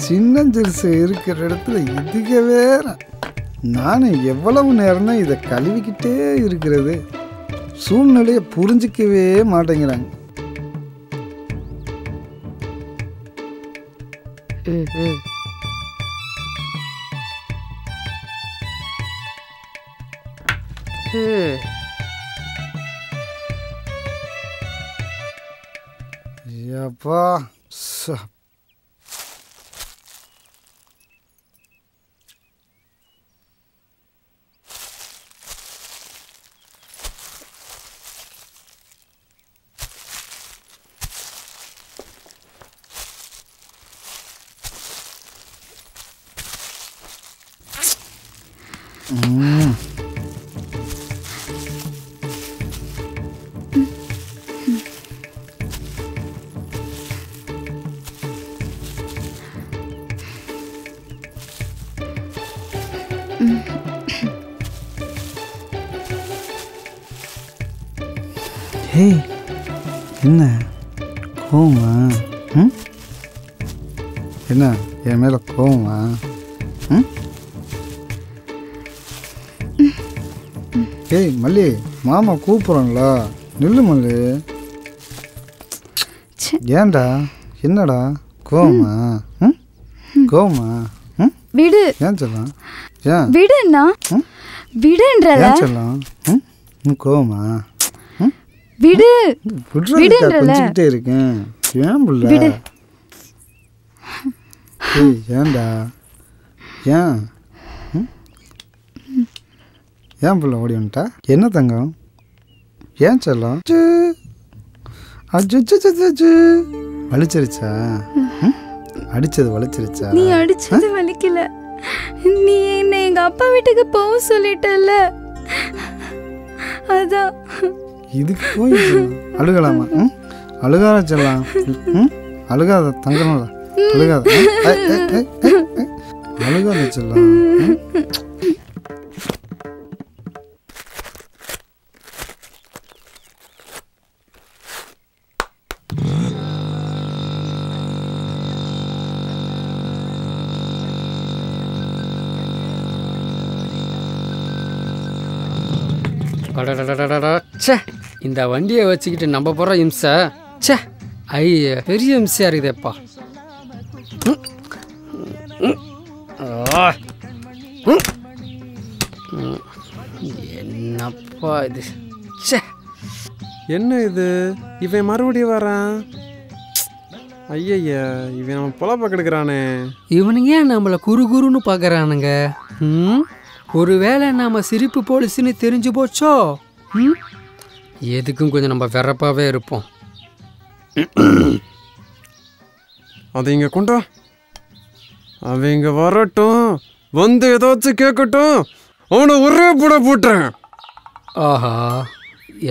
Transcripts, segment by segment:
சின்னஞ்சிறுசு இருக்கிற இடத்துல இதுக வேற. நானும் எவ்வளவு நேரம் தான் இதை கழுவிக்கிட்டே இருக்கிறது. சூழ்நிலையை புரிஞ்சிக்கவே மாட்டேங்கிறாங்க. அப்பா என்ன கோவமா? என்ன என் மேல கோவமா? ஏய் மல்லி, மாமா கூப்பிட்றாங்களா? நில்லு மல்லி. ஏன்டா? என்னடா கோவமா? கோவமா? விடு. ஏன் சொல்லலாம்? ஏன் விடுண்ணா? விடுன்றல. ஏன் சொல்லலாம்? கோவமா? விடு. விடுன்றல இருக்கேன். ஏன் புள்ள? ஏய் ஏன்டா? ஏன் ஏன் புள்ள ஓடி வந்துட்டா? என்ன தங்கம்? ஏன் சொல்லலாம்? வலிச்சிருச்சா? அடிச்சது வலிச்சிருச்சா? நீ அடிச்சது வலிக்கல. நீ என்ன எங்க அப்பா வீட்டுக்கு போக சொல்லிட்டல. அதான். இதுக்கு போய் அழுகலாமா? அழுகாத செல்லாம். அழுகாத தங்கம்ல. அழுகாத அழுகாத செல்லாம். சே, இந்த வண்டியை வச்சுக்கிட்டு நம்ம போகிற இம்சை சே ஐய பெரிய இம்சையாக இருக்குதேப்பா. என்னப்பா இது? சே என்ன இது? இவன் மறுபடியும் வரான். ஐயய்யா, இவன் நம்ம பொழப்ப கெடுக்கிறானே. இவனுங்க ஏன் நம்மளை குறு குருன்னு பார்க்குறானுங்க? ஒருவேளை நாம் சிரிப்பு போலீஸ்ன்னு தெரிஞ்சு போச்சோ? எதுக்கும் கொஞ்சம் நம்ம வெறப்பாகவே இருப்போம். அதை இங்கே கொண்டா. அவங்க வரட்டும், வந்து ஏதாச்சும் கேட்கட்டும், அவனை ஒரே புட போட்டேன். ஆஹா,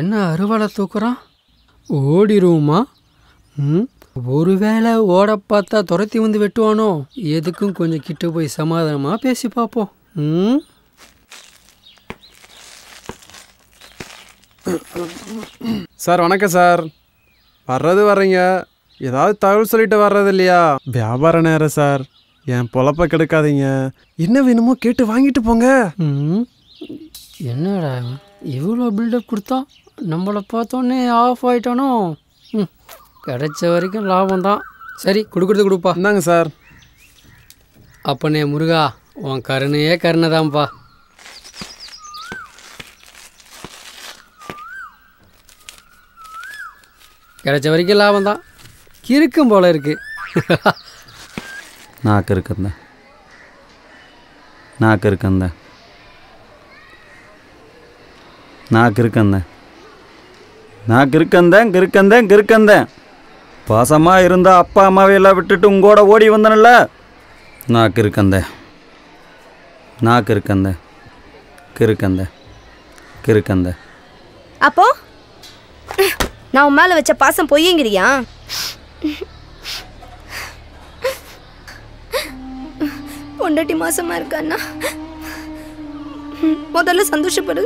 என்ன அருவாளை தூக்குறான்? ஓடிடுவோமா? ஒருவேளை ஓட பார்த்தா துரத்தி வந்து வெட்டுவானோ? எதுக்கும் கொஞ்சம் கிட்ட போய் சமாதானமாக பேசி பார்ப்போம். சார் வணக்கம் சார். வர்றது வர்றீங்க, ஏதாவது தகவல் சொல்லிட்டு வர்றது இல்லையா? வியாபார நேரம் சார், என் பொழப்ப கெடுக்காதீங்க. என்ன வேணுமோ கேட்டு வாங்கிட்டு போங்க. என்னடா இவ்வளோ பில்டப் கொடுத்தா நம்மளை பார்த்தோன்னே ஆஃப் ஆகிட்டானோ? கிடைச்ச வரைக்கும் லாபம் தான். சரி, கொடுக்குறது கொடுப்பா. இந்தாங்க சார். அப்பனே முருகா, உன் கருணையே கருணை தான்ப்பா. கிடைச்ச வரைக்கும் லாபம் தான். கிறுக்கும் போல இருக்கு. நாக்கு இருக்கந்த நாக்கு இருக்கந்த நாக்கு இருக்கந்த நாக்கு இருக்கந்தேன் கிறுக்கந்தேன் கிறுக்கந்தேன். பாசமாக இருந்தால் அப்பா அம்மாவையெல்லாம் விட்டுட்டு உங்கூட ஓடி வந்தனல்ல. நாக்கு இருக்கந்த நாக்கு இருக்கந்த கிறுக்கந்த கிறுக்கந்த. அப்போ நான் உன் மேலே வச்ச பாசம் பொய்யுங்கிறியா? பொண்டாட்டி மாசமா இருக்கான்னா முதல்ல சந்தோஷப்படு.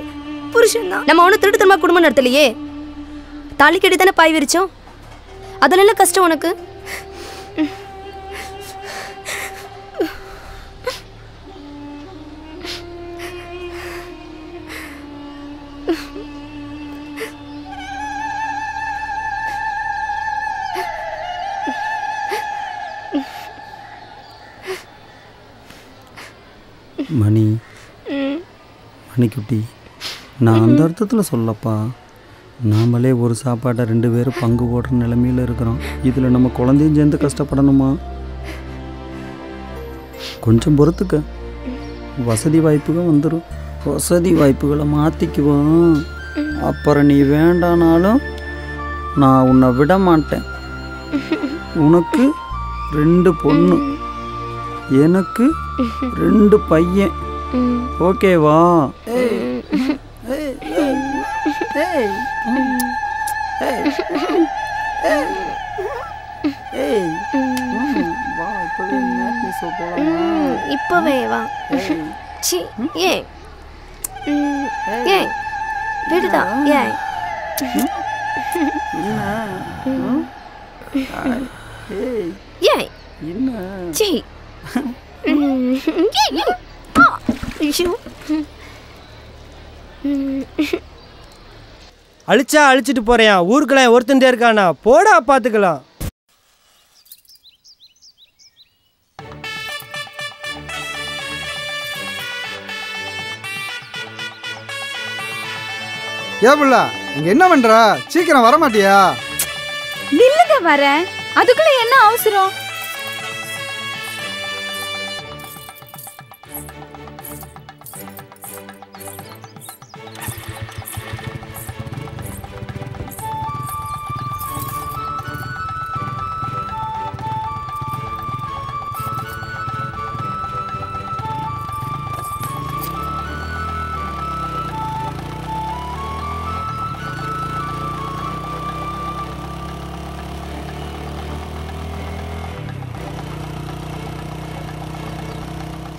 புருஷன் தான். நம்ம ஒன்றும் திருட்டுத்தனமா குடும்பம் நடத்தலையே. தாலி கட்டி தானே பாய் விரிச்சோம். அதில் என்ன கஷ்டம் உனக்கு? மணி மணிக்குட்டி, நான் அந்த அர்த்தத்தில் சொல்லப்பா. நாமளே ஒரு சாப்பாட்டை 2 பேரும் பங்கு போடுற நிலைமையில் இருக்கிறோம். இதில் நம்ம குழந்தையும் சேர்ந்து கஷ்டப்படணுமா? கொஞ்சம் பொறுத்துக்க, வசதி வாய்ப்புகள் வந்துடும். வசதி வாய்ப்புகளை மாற்றிக்குவோம். அப்புறம் நீ வேண்டானாலும் நான் உன்னை விட மாட்டேன். உனக்கு 2 பொண்ணு, எனக்கு 2 பையன். ஓகேவா? இப்பவே வா. ஏன் ஏன் விடுதா? ஏன் ஏன் ஜெய் அழிச்சா அழிச்சிட்டு போறேன். ஊருக்குலாம் ஒருத்தந்தே இருக்கானா? போடா பார்த்துக்கலாம். ஏபிள்ள இங்க என்ன பண்ற? சீக்கிரம் வர மாட்டியா? நில்லுங்க வரேன். அதுக்குள்ள என்ன அவசரம்?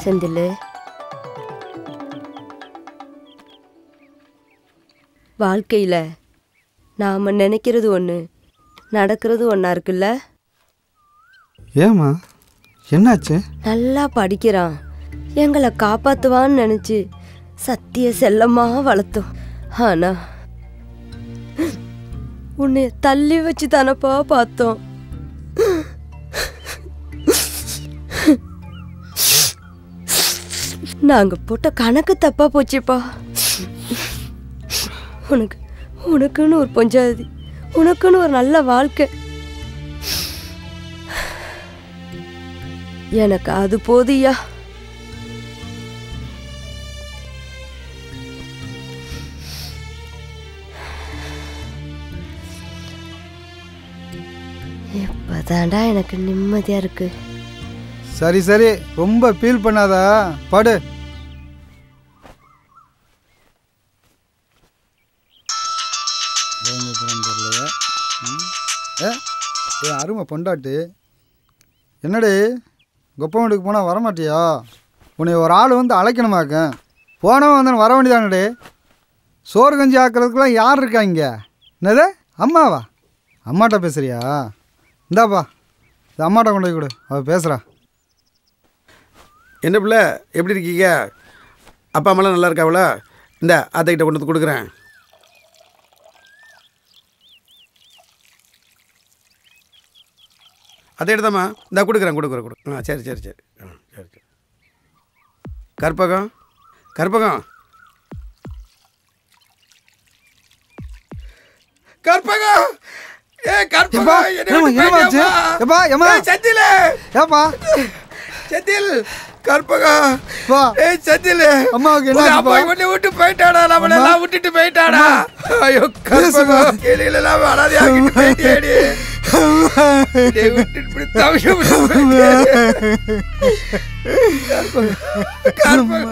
செந்தில், வாழ்க்கையில் நாம் நினைக்கிறது ஒன்று, நடக்கிறது ஒன்றா இருக்குல்ல? ஏம்மா என்னாச்சு? நல்லா படிக்கிறான். எங்களை காப்பாற்றுவான்னு நினச்சி சத்திய செல்லமாக வளர்த்தோம். ஆனால் உன்னை தள்ளி வச்சு தானப்பா பார்த்தோம். நாங்க போட்ட கணக்கு தப்பா போச்சுப்பா. உனக்குன்னு ஒரு பஞ்சாயத்து, உனக்குன்னு ஒரு நல்ல வாழ்க்கை. எனக்கு அது போதியா? இப்பதான்டா எனக்கு நிம்மதியா இருக்கு. சரி சரி, ரொம்ப ஃபீல் பண்ணாத, படு. அருமை பொண்டாட்டி. என்னடி கொப்ப வீட்டுக்கு போனால் வரமாட்டியா? உன்னை ஒரு ஆள் வந்து அழைக்கணுமாக்க. போனவன் வந்து வர வேண்டியதானடி. சோறு கஞ்சி ஆக்கிறதுக்குலாம் யார் இருக்கா இங்கே? என்னது அம்மாவா? அம்மாட்ட பேசுறியா? இந்தாப்பா, இது அம்மாட்ட கொண்டு போய் கொடு, அவள் பேசுகிறா. என்ன பிள்ளை, எப்படி இருக்கீங்க? அப்பா அம்மாலாம் நல்லா இருக்காவளா? இந்த அத்தைக்கிட்ட கொண்டு வந்து கொடுக்குறேன். அதை எடுத்தாம்மா, இந்த கொடுக்குறேன். சரி சரி சரி. சரி சரி. கற்பகம் கற்பகம் கற்பகம், ஏய் எப்பா கற்பகம் ஏமாச்சு எப்பா ஏமா செந்தில் ஏப்பா செந்தில் கற்பகம் வா ஏய் செந்தில் அம்மாவுக்கு உங்க என்ன அப்பா இவனை விட்டு போயிட்டாடா நம்மள எல்லாம் விட்டுட்டு போயிட்டாடா ஐயோ கற்பகம் கீழே எல்லாம் அனாதையாகிட்டு போயிட்டேடி டேய் விட்டுட்டு இப்படி தவிச்சு கற்பகம்